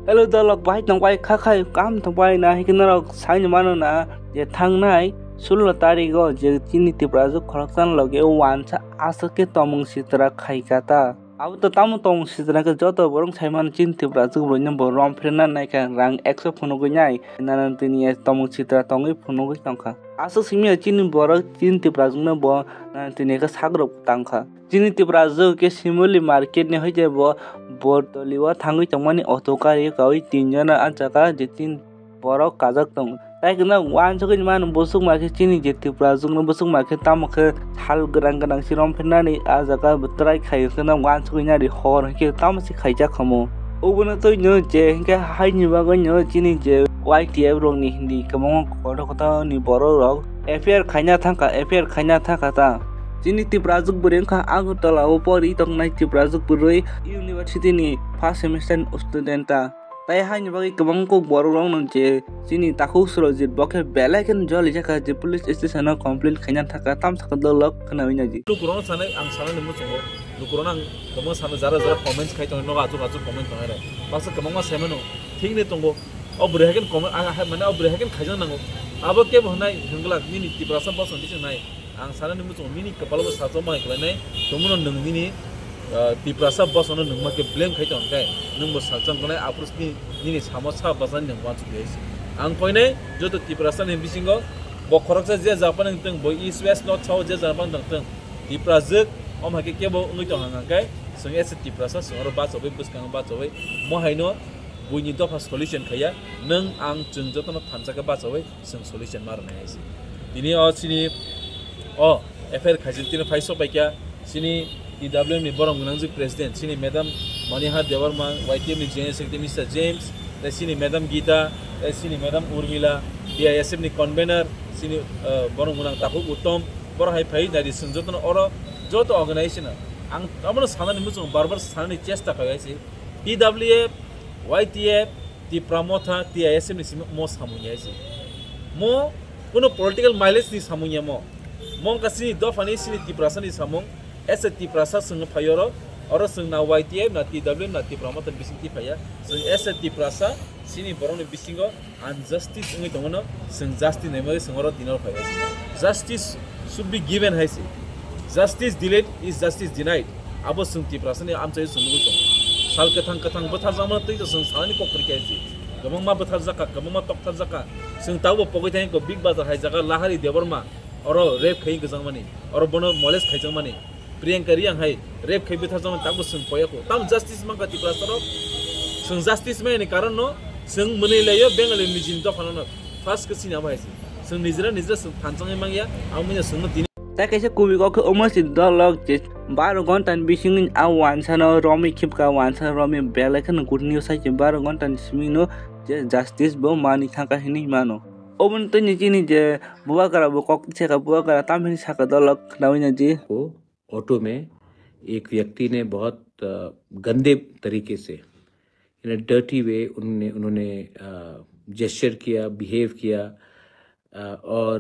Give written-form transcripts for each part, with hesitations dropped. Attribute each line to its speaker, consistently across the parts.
Speaker 1: Hello dalok bai tong bai kha khai kam tong bai na hikinarok sain mano na je thangnai 16 tarigo je chini tiprazu khoroksan loge wancha asake tomung sitra khaikata अब तो तामु तोंग सिजना के जतो बरं साइमान चिन तिब्रा जुग बरं बरं फ्रेना नायका रां 100 फुनु गनाय नानान तिनि तोंग सित्रा तोंगै फुनु गय तंखा आसो सिमिया चिन बरं चिन तिब्रा जुगना ब नानान तिनि का साग्रो तंखा चिन तिब्रा जुग के सिमुली मार्केट ने होय ब बोरतलिवा थांगै तंगमानि अटोकारि गावै तीनजना आचाका जे तीन बरं काजक तंग ताइकना वान सगै मान बसुक माके चिनि जे तिब्रा जुगना बसुक माके तामखे हाल गोदान गोदान सिरम फेरनानै आजाका बोत्राय खायखना वान सगैनारि हर के तामसे खायजा खमो ओबनो तो नो जे के हाइनि बागै नो चिनि जे YTF रंनि हिन्दी कमंग कथा नि बर रग एफआर खायना थाका ता चिनि तिब्रा जुग बरेंखा आगरतलाव परि तंगनाय तिब्रा जुग बुरै इउनिभार्सिटी नि फर्स्ट सेमेस्टर स्टुडेन्टा ताइ हाइनि बागै कमंग को बर रंग जे चिनि ताखौ सुरजित बखे बेलाकेन जलि जाका जे पुलिस स्टेशन कमप्लेन खायना थाका ताम थाका दलक खनाविना जी
Speaker 2: लुकुरन सानै आं सानै नमु चंगो लुकुरन आं कमो सानो जारा कमेन्ट्स खाय तंग नगा आजु कमेन्ट तंगारे बास कमंग मा सेमनो ठीक ने तंगो अब ब्रेहकेन कमेन्ट आ माने अब ब्रेहकेन खायजन नांगो अब के बहनाय हंगला मिनि तिब्रासा बसन दिस नाय आं सानै नमु चंगो मिनि कपालबो साजो माय खलायनाय तमुनो नोंनि तिब्रासा बसन नोंमा के ब्लेम खाय तंगाय नोंबो साजन गनाय आपुसनि निनि सामसा बसन नोंवा चुगेस आं पयनाय जतो तिब्रासा नि बिसिंगो बखरकसा जे जापान नोंतों बय इस्ट वेस्ट नॉर्थ साउथ जे जापान नोंतों तिब्राजक अमहाके केबो उंगै तो हांगाय जों एसे तिब्रासा सर बाचोबै बुसकां बाचोबै महायनो बुइनि दफा सल्युशन खाया नों आं जों जतन थामसाके बाचोबै जों सल्युशन मारनाय आइसि दिनि सिनि एफआर खाजिनतिनो फाइसो बायका सिनि TWM नि बरं गनांजि प्रेसिडेंट सिनि मैडम मनिहा देवरमा YTM नि जेनेरेल सेक्रेटरी मिस्टर जेम्स सिनि मैडम गीता सिनि मैडम उर्मिला DISF नि कन्वेनर सिनि बरं गनां ताखौ उत्तम बरहाय फाइ नारि संजतन अर जत अर्गेनाइजेशन आं तमनो सानानि मुजों बारबार सानानि चेष्टा खायसि TWF YTF ति प्रमोथा TISF नि मो सामुयासि मो कुनो पॉलिटिकल माइलेज नि सामुया मो कासिनि दफानि सिनि तिब्रासानि सामुं एसे तिब्रासा संग फायरो और संग ना YTF ना TWM ना ति प्रमोथा बिसिंति फाया जों एसे तिब्रासा सिनि बरंनि बिसिंगो अनजस्टिस संग दङनो जों जस्टिस नेमै संगरो दिनर फायसि जस्टिस should be given हायसि justice delayed is justice denied abo जों तिब्रासानि आमचाय संगो दं साल कथां बोथार जामन तै जों सानि पक्रिकायसि गमं मा बोथार जाका गमं मा तक्थार जाका जों तावबो पगैथाय को बिग बाजार हाय जागा लाहारि देवरमा और रेप खै गजां माने और बनो मलेज खैजों माने प्रियंका रियां हाय रेप खै बोथार जामन ताबो जों पयको ताम जस्टिस मांगा तिब्रासारो जों जस्टिस मैनि कारण न जों मनेलायो बेंगली मिजिन दफानो फार्स्ट के सिना बायसि जों निजरा जों थानजङै मांगिया आं मिने जों दिन
Speaker 1: ta kaisa kubiko ke almost dolog je 12 घन्टा बिसिङ आ वानसानो रमी खिपका वानसा रमी बेलेखन गुड न्यूज है 12 घन्टा सिमिनो जे जस्टिस बो मानि थाका हिनि मानो ओबन त निजिनि जे बुवा करा बो कक छेका बुवा करा तामिनि छका दलक नाविना जी
Speaker 3: को ऑटो में एक व्यक्ति ने बहुत गंदे तरीके से इन अ डर्टी वे उन्होंने जेस्चर किया, बिहेव किया और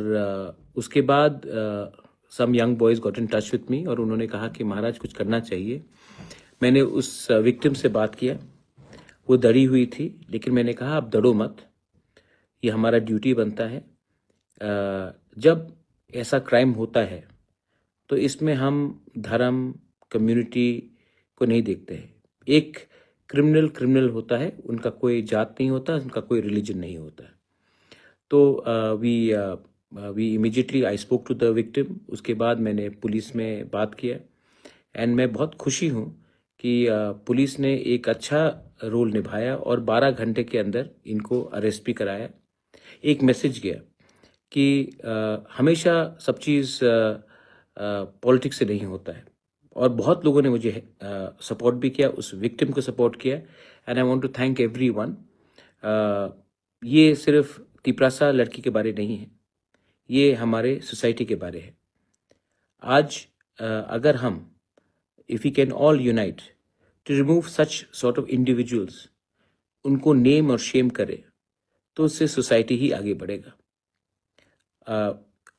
Speaker 3: उसके बाद some young boys got in touch with me और उन्होंने कहा कि महाराज कुछ करना चाहिए। मैंने उस विक्टिम से बात किया, वो डरी हुई थी, लेकिन मैंने कहा आप डरो मत, ये हमारा ड्यूटी बनता है। जब ऐसा क्राइम होता है तो इसमें हम धर्म, कम्युनिटी को नहीं देखते हैं। एक क्रिमिनल होता है, उनका कोई जात नहीं होता, उनका कोई रिलीजन नहीं होता। तो we immediately I spoke to the victim. उसके बाद मैंने पुलिस में बात किया एंड मैं बहुत खुशी हूँ कि पुलिस ने एक अच्छा रोल निभाया और 12 घंटे के अंदर इनको अरेस्ट भी कराया। एक मैसेज गया कि हमेशा सब चीज़ पॉलिटिक्स से नहीं होता है और बहुत लोगों ने मुझे सपोर्ट भी किया, उस विक्टिम को सपोर्ट किया and I want to thank everyone. ये सिर्फ तिप्रासा लड़की के बारे नहीं है, ये हमारे सोसाइटी के बारे है। आज अगर हम if we can all unite to remove such sort of individuals, उनको नेम और शेम करें, तो उससे सोसाइटी ही आगे बढ़ेगा।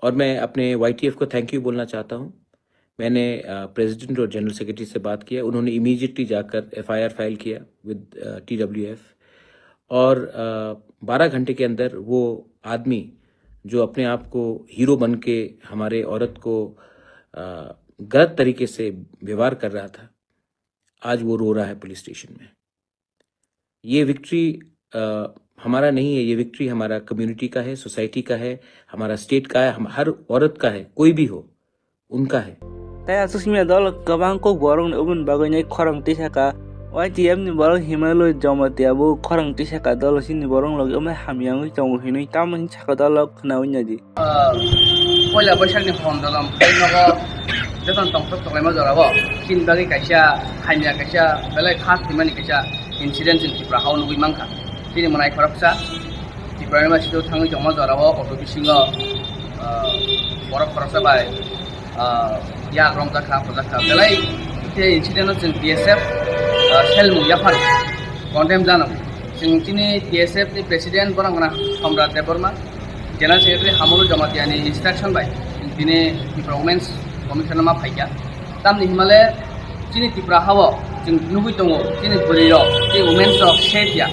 Speaker 3: और मैं अपने YTF को थैंक यू बोलना चाहता हूँ। मैंने प्रेसिडेंट और जनरल सेक्रेटरी से बात किया, उन्होंने इमीडिएटली जाकर FIR फाइल किया विद TWF और 12 घंटे के अंदर वो आदमी जो अपने आप को हीरो बन के हमारे औरत को गलत तरीके से व्यवहार कर रहा था, आज वो रो रहा है पुलिस स्टेशन में। ये विक्ट्री हमारा नहीं है, ये विक्ट्री हमारा कम्युनिटी का है, सोसाइटी का है, हमारा स्टेट का है, हम हर औरत का है, कोई भी हो उनका है।
Speaker 1: Taya susmia dol kabang ko borong ubun bagay korang tisaka. YTM ni borong himalo jomati abu korang tisaka dol sini borong log umay hamyang jom hinui tamang chaka dol knawin jadi.
Speaker 4: Pola bosan ni hon dalam kainago jatan tongtok toklai ma jorabo kin bagi kaisa hanya kaisa belai khas dimani kaisa incident in Tripura haun ui mangka kini manai korapsa Tripura ma sido thangi joma jorabo auto bisingo borok korapsa bai ya rong zakha belai te incident in DSF sel mu ya faru condemn janam sing kini DSF ni president borang mana Samrat Deborma General Secretary Hamuru Jamatiani instruction by dine Tripura Women's Commission ma phaiya tam ni himale chini Tripura hawa jing nugui tongo chini buriro ti women's of setia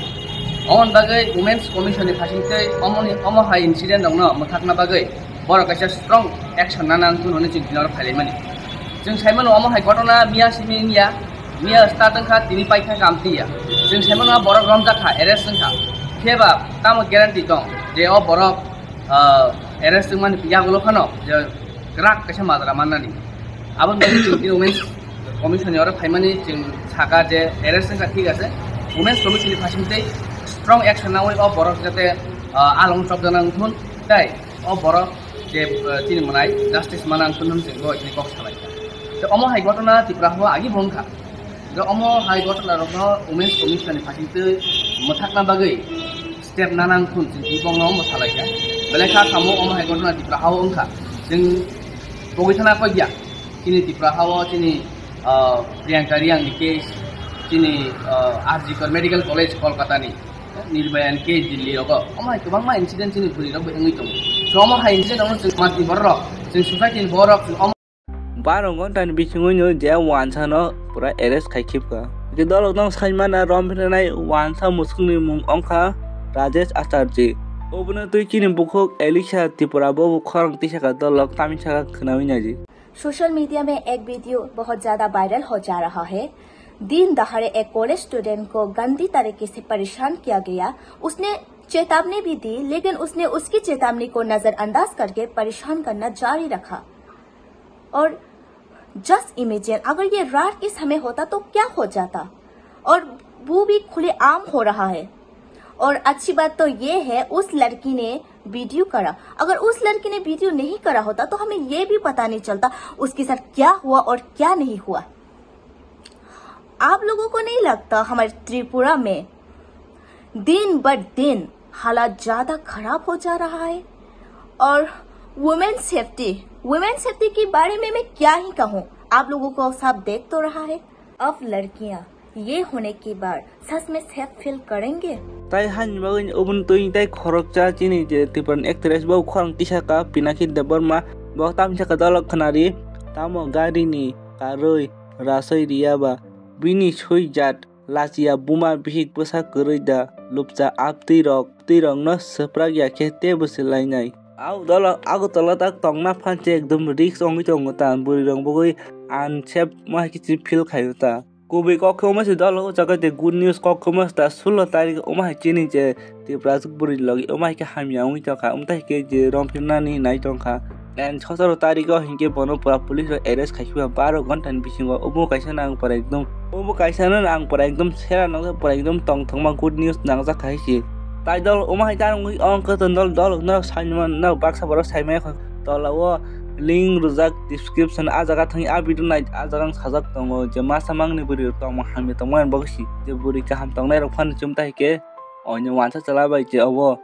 Speaker 4: on bagai women's commission ni phasinte omo hai incident dongno muthakna bagai boro kaisa strong action nanan tunone jing dinor phailai mani jing saimano omo hai gotona miya simiya miya starting kha tini paikha kamtiya jing saimano boro romja kha arrest kha kheba tam guarantee dong je o boro arrest man piyagulo khano je gerak kaisa madra manani abon bagi jing women's commission ni ora phaimani jing saka je arrest kha thik ase women's commission ni phasinte strong action nawai o boro jate along chobdanang thun tai o boro je tini manai justice manang thun jing go ini kok salai to omo hai gotona Tripura hawa agi bongkha je omo hai gotona rokno women's commission ni phasinte muthakna bagai step nanang thun jing bongno mo salai ka belekha kamo omo hai gotona Tripura hawa ongkha jing bogithana ko ya kini Tripura hawa kini Priyanka Riang ni case kini RG Medical College Kolkata ni Nirbayan case Delhi rogo omo hai kubang ma incident ni buri rogo engi tong so omo hai incident omo jing mati borok jing society ni borok omo
Speaker 1: Barong kontan bisingonyo je wansa no pura arrest khai khipka. Ke dolok nang saimana romphrenai wansa musungni mung ongkha Rajesh Acharji. Obuna tui chini bukhok Elisha Tripura bobu khorang tisaka dolok tamisaka khnawinya ji.
Speaker 5: Social media में एक video बहुत ज्यादा viral हो जा रहा है। दिन दहाड़े एक कॉलेज स्टूडेंट को गंदी तरीके से परेशान किया गया। उसने चेतावनी भी दी, लेकिन उसने उसकी चेतावनी को नजरअंदाज करके परेशान करना जारी रखा। और जस्ट इमेजिन अगर ये रात के समय होता तो क्या हो जाता, और वो भी खुलेआम हो रहा है। और अच्छी बात तो ये है उस लड़की ने वीडियो करा। अगर उस लड़की ने वीडियो नहीं करा होता तो हमें ये भी पता नहीं चलता उसके साथ क्या हुआ और क्या नहीं हुआ। आप लोगों को नहीं लगता हमारे त्रिपुरा में दिन ब दिन हालात ज्यादा खराब हो जा रहा है? और वुमेन सेफ्टी के बारे में मैं क्या ही कहूँ, आप लोगों को सब देख तो रहा है। अब लड़कियां ये होने के बाद सच में सेफ फील करेंगे?
Speaker 1: Tai han bagin ubun tui tai khorokcha chini je Tripuran actress bau khorang tisaka Pinaki Deborma bau tam chaka dolok khnari tamo gari ni karoi rasoi riaba bini chhui jat lasia buma bihik pusa kurida lupcha apti rok no spragya khete busilai nai au dolok agu tolatak tongna phanche ekdom risk ongi chongota buri rong bogoi unsafe ma kichi feel khayuta Kubi kok kemas itu lalu jaga the good news kok kemas dah sulah tarik omah cini je di Brazil beri lagi omah ke hamil jaga ke je rompina ni naik jangka dan khosar tarik kau hingga bono pura polis arrest kaki baru konten bisingo omo kaisa nang para ekdom sera nang para ekdom tong ma good news nang jaga kaisi tai dol omah jangan ong ke dol nak sanjman nak baksa baru saimai dolawo link rujak description ajaga thangi abidu nai ajagang sajak tongo je masamang ni buri tong mahami tongman bagsi je buri kaham tongnai rok phan chumta hike onyo wansa chalabai je obo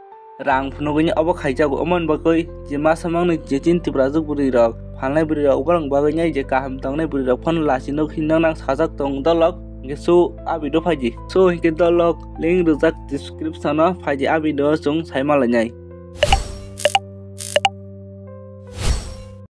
Speaker 1: rang phunogini obo khaijago omon bagoi je masamang ni je chin Tripura buri rok phanai buri rok ugrang bagai nyai je kaham tongnai buri rok phan lasino khinang nang sajak tong dolok gesu abidu phaji so hike dolok link rujak description no phaji abidu chung saimala nyai